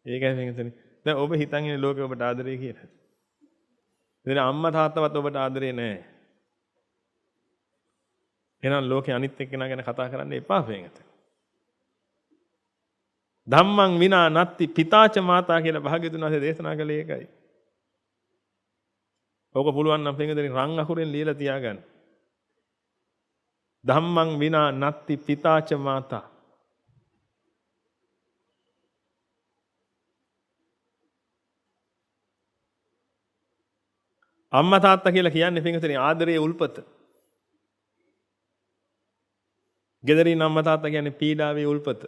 ඒකයි පින්වතුනි. දැන් ඔබ හිතන් ඉන්නේ ලෝකෙ ඔබට ආදරේ කියලා. ඉතින් අම්මා තාත්තවත් ඔබට ආදරේ නැහැ. එහෙනම් ලෝකේ අනිත් එක්කෙනා ගැන කතා කරන්න එපා පින්වතුනි. ධම්මං විනා නත්ති පිතාච මාතා කියලා භාග්‍යවතුන් වහන්සේ දේශනා කළේ ඒකයි. ඕක පුළුවන් නම් පින්වතුනි රන් අකුරෙන් ලියලා තියාගන්න. ධම්මං විනා නත්ති පිතාච මාතා. අම්මා තාත්තා කියලා කියන්නේ පින්වතුනි ආදරයේ උල්පත. ගෙදරින් අම්මා තාත්තා කියන්නේ පීඩාවේ උල්පත.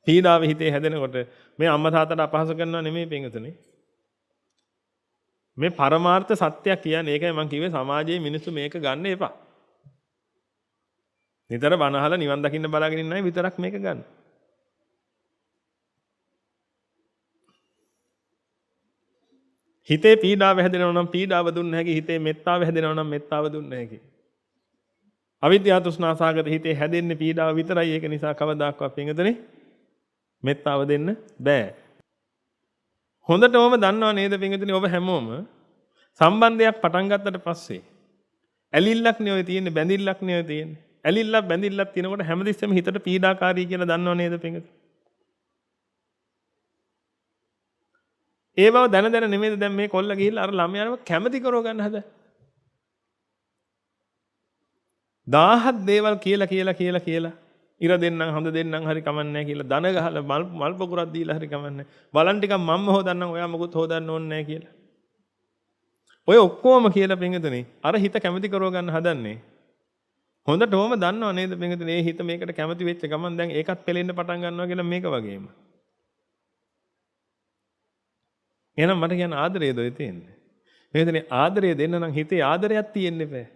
පීඩාවේ හිතේ හැදෙනකොට මේ අම්මා තාත්තට අපහාස කරනවා නෙමෙයි පින්වතුනි. මේ පරමාර්ථ සත්‍යයක් කියන්නේ ඒකයි මම කිව්වේ සමාජයේ මිනිස්සු මේක ගන්න එපා. නිතර බණ අහලා නිවන් දකින්න බලාගෙන ඉන්න අය විතරක් මේක ගන්න. හිතේ පීඩාව හැදෙනවා නම් පීඩාව දුන්න හැකි, හිතේ මෙත්තාව හැදෙනවා නම් මෙත්තාව දුන්න හැකි. අවිද්‍යාව තෘෂ්ණා සාගත හිතේ හැදෙන්නේ පීඩාව විතරයි. ඒක නිසා කවදාක්වත් පින්වතුනි මෙත්තාව දෙන්න බෑ. හොඳටම දන්නව නේද පින්වතුනි ඔබ හැමෝම සම්බන්ධයක් පටන් ගත්තට පස්සේ ඇලිල්ලක් නේ ඔය තියෙන්නේ, බැඳිල්ලක් නේ ඔය තියෙන්නේ. ඇලිල්ලක් බැඳිල්ලක් තියෙනකොට හැමතිස්සෙම හිතට පීඩාකාරී කියලා දන්නව නේද පින්වතුනි? ඒ බව දැන දැන නෙමෙයිද දැන් මේ කොල්ල ගිහිල්ලා අර ළමයාව කැමති කරව ගන්න හද. 1000ක් දේවල් කියලා ඉර දෙන්නම් හඳ දෙන්නම් හරි කමන්නේ කියලා දන ගහලා මල් පොකුරක් දීලා හරි කමන්නේ. බලන් ටිකක් මම්ම හොදන්නම් ඔයා මොකුත් හොදන්න ඕනේ නැහැ කියලා. ඔය ඔක්කොම කියලා පින්වතුනි අර හිත කැමති කරව ගන්න හදන්නේ. හොඳටම දන්නව නේද පින්වතුනි මේ හිත මේකට කැමති වෙච්ච ගමන් දැන් ඒකත් පෙලෙන්න පටන් ගන්නවා කියලා මේක වගේම. එහෙනම් මට කියන්න ආදරයද ඔය තියෙන්නේ. මේකනේ ආදරය දෙන්න නම් හිතේ ආදරයක් තියෙන්න බෑ.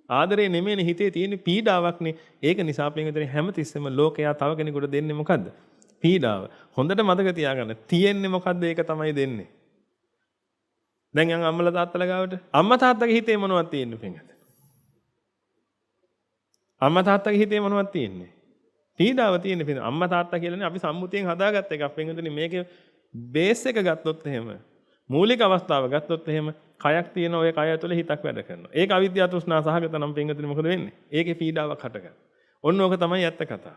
ආදරේ නෙමෙයිනේ හිතේ තියෙන පීඩාවක්නේ. ඒක නිසා පින්වතුනි හැමතිස්සෙම ලෝකයා තව කෙනෙකුට දෙන්නේ මොකද්ද? පීඩාව. හොඳට මතක තියාගන්න. තියෙන්නේ මොකද්ද? ඒක තමයි දෙන්නේ. දැන් යන් අම්මලා තාත්තලා ගාවට අම්මා තාත්තගේ හිතේ මොනවද තියෙන්නේ පින්වතුනි? අම්මා තාත්තගේ හිතේ මොනවද තියෙන්නේ? පීඩාව තියෙන්නේ පින්වතුනි. අම්මා තාත්තා කියලානේ අපි සම්මුතියෙන් හදාගත්ත එකක් පින්වතුනි. මේකේ බේස් එක ගත්තොත් එහෙම මූලික අවස්ථාව ගත්තොත් එහෙම කයක් තියෙන ඔය කය ඇතුලේ හිතක් වැඩ කරනවා. ඒක අවිද්‍යාව තෘෂ්ණා සහගත නම් පින්වතුනි මොකද වෙන්නේ? ඒකේ පීඩාවක් හටගන්න. ඔන්න ඕක තමයි ඇත්ත කතාව.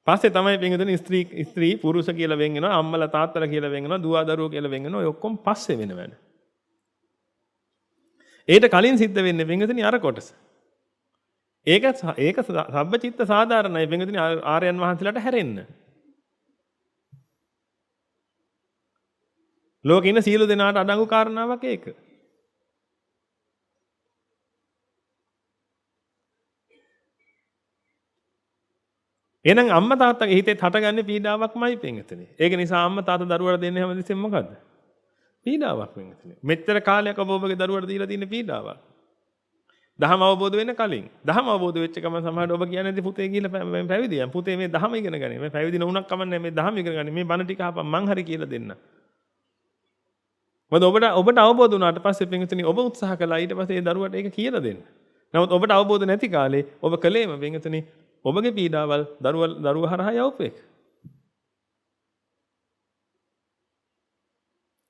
පස්සේ තමයි පින්වතුනි ස්ත්‍රී පුරුෂ කියලා වෙන් වෙනවා, අම්මලා තාත්තලා කියලා වෙන් වෙනවා, දුව දරුවෝ කියලා වෙන් වෙනවා. ඔය ඔක්කොම පස්සේ වෙන වැඩ. ඊට කලින් සිද්ධ වෙන්නේ පින්වතුනි අර කොටස. ඒක සබ්බචිත්ත සාධාරණයි පින්වතුනි ආර්යයන් වහන්සේලාට හැරෙන්න. ලෝකේ ඉන්න සියලු දෙනාට අඩංගු කාරණාවක් ඒක. එහෙනම් අම්මා තාත්තගේ හිතේ හටගන්නේ පීඩාවක්මයි පින්වතුනි. ඒක නිසා අම්මා තාත්තා දරුවාට දෙන්නේ හැමදෙස්සෙම මොකද්ද? පීඩාවක් පින්වතුනි. මෙච්චර කාලයක් ඔබගේ දරුවාට දීලා තියෙන පීඩාවක්. දහම අවබෝධ වෙන්න කලින්. දහම අවබෝධ වෙච්ච ගමන් සමහරවිට ඔබ කියන්නේ පුතේ කියලා පැවිදියන්. පුතේ මේ දහම ඉගෙන ගන්න. මේ පැවිදි නොවුණක් කමන්නේ මේ දහම ඉගෙන ගන්න. මේ බණ ටික අහපන් මං හරි කියලා දෙන්න. මොකද ඔබට අවබෝධ වුණාට පස්සේ පින්වතුනි ඔබ උත්සාහ කළා ඊට පස්සේ ඒ දරුවට ඒක කියලා දෙන්න. නමුත් ඔබට අවබෝධ නැති කාලේ ඔබ කලේම පින්වතුනි ඔබගේ පීඩාවල් දරුවා හරහා යවපු එක.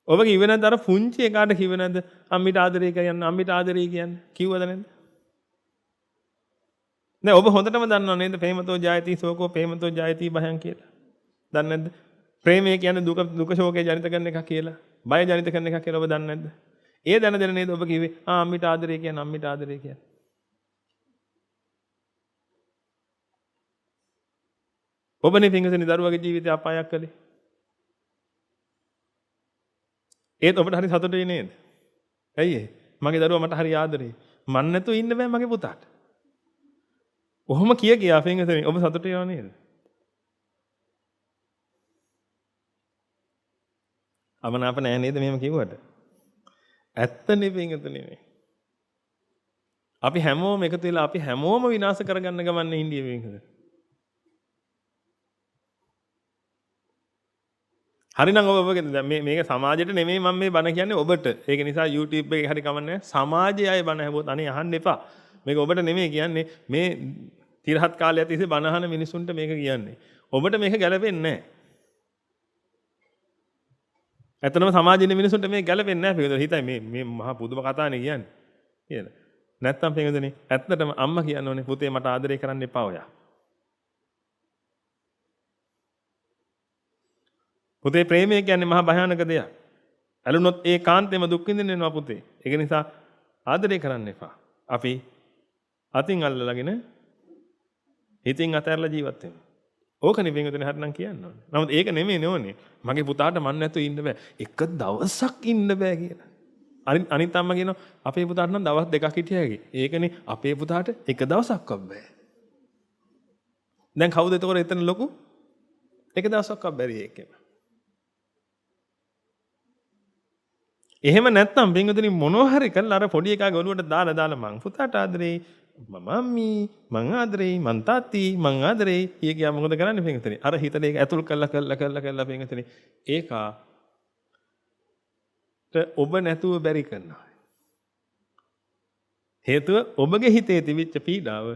ඔබ කිව්වේ නැද්ද අර පුංචි එකාට කිව්වේ නැද්ද අම්මිට ආදරේ කියන්න අම්මිට ආදරේ කියන්න කිව්වද නැද්ද? නෑ ඔබ හොඳටම දන්නව නේද ප්‍රේමතෝ ජායති සෝකෝ ප්‍රේමතෝ ජායති භයං කියලා. දන්නේ නැද්ද? ප්‍රේමය කියන්නේ දුක ශෝකේ ජනිත කරන එකක් කියලා. බය ජනිත කරන එකක් කියලා ඔබ දන්නේ නැද්ද? ඒ දැන නේද ඔබ කිව්වේ අම්මිට ආදරේ කියන්න අම්මිට ආදරේ කියන්න. ඔබනේ පින්වතුනි දරුවගේ ජීවිතය අපායක් කළේ. ඒත් ඔබට හරි සතුටුයි නේද? ඇයි ඒ? මගේ දරුවා මට හරි ආදරේ. මන් නැතුව ඉන්න බෑ මගේ පුතාට. කොහොම කියා පින්වතුනි ඔබ සතුටු වෙනව නේද? අමනාප නෑ නේද මෙහෙම කිව්වට? ඇත්තනේ පින්වතුනි මේ. අපි හැමෝම එකතු වෙලා අපි හැමෝම විනාශ කරගන්න ගමන්නේ ඉන්දිය මේකද? හරිනම් ඔබ මේක සමාජයට නෙමෙයි මම මේ බණ කියන්නේ ඔබට. ඒක නිසා YouTube එකේ හරි කමන්නේ සමාජයේ අය බණ ඇහුවොත් අනේ අහන්න එපා. මේක ඔබට නෙමෙයි කියන්නේ මේ තිරහත් කාලයක් තිස්සේ බණ අහන මිනිසුන්ට මේක කියන්නේ. ඔබට මේක ගැලපෙන්නේ නැහැ. ඇත්තටම සමාජයේ මිනිසුන්ට මේ ගැළපෙන්නේ නැහැ පිටුදෙනි. හිතයි මේ මහා පුදුම කතානේ කියන්නේ. කියලා. නැත්තම් පිටුදෙනි ඇත්තටම අම්මා කියන්න ඕනේ පුතේ මට ආදරය කරන්න එපා ඔයා. පුතේ ප්‍රේමය කියන්නේ මහා භයානක දෙයක්. ඇලුනොත් ඒ කාන්තේම දුක් විඳින්න වෙනවා පුතේ. ඒක නිසා ආදරය කරන්න එපා. අපි අතින් අල්ලලාගෙන හිතින් අතහැරලා ජීවත් වෙනවා. ඕකනේ පිටුදෙනි හරිනම් කියන්න ඕනේ. නමුත් ඒක නෙමෙයි නෝනේ. මගේ පුතාට මන් නැතුව ඉන්න බෑ. එක දවසක් ඉන්න බෑ කියලා. අනිත් අම්මා කියනවා අපේ පුතාට නම් දවස් දෙකක් හිටියා කියලා. ඒකනේ අපේ පුතාට එක දවසක්වත් බෑ. දැන් කවුද එතකොට එතන ලොකු? එක දවසක්වත් බැරි එකේම. එහෙම නැත්නම් පින්වතුනි මොනවා හරි කරලා අර පොඩි එකා ගොනුවට දාලා මං පුතාට ආදරේ මමම්මි මං ආදරේ මං තාත්ති මං ආදරේ කියා මොකද කරන්නේ පින්වතුනි? අර හිතට ඒක ඇතුල් කරලා පින්වතුනි ඒකාට ඔබ නැතුව බැරි කරනවා. හේතුව ඔබගේ හිතේ තිබිච්ච පීඩාව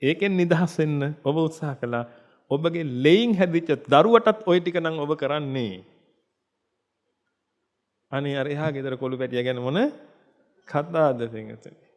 ඒකෙන් නිදහස් වෙන්න ඔබ උත්සාහ කළා. ඔබගේ ලෙයින් හැදිච්ච දරුවටත් ওই ටික නම් ඔබ කරන්නේ. අනේ අර එහා ගෙදර කොළු පැටියා ගැන මොන කතාවද පින්වතුනි?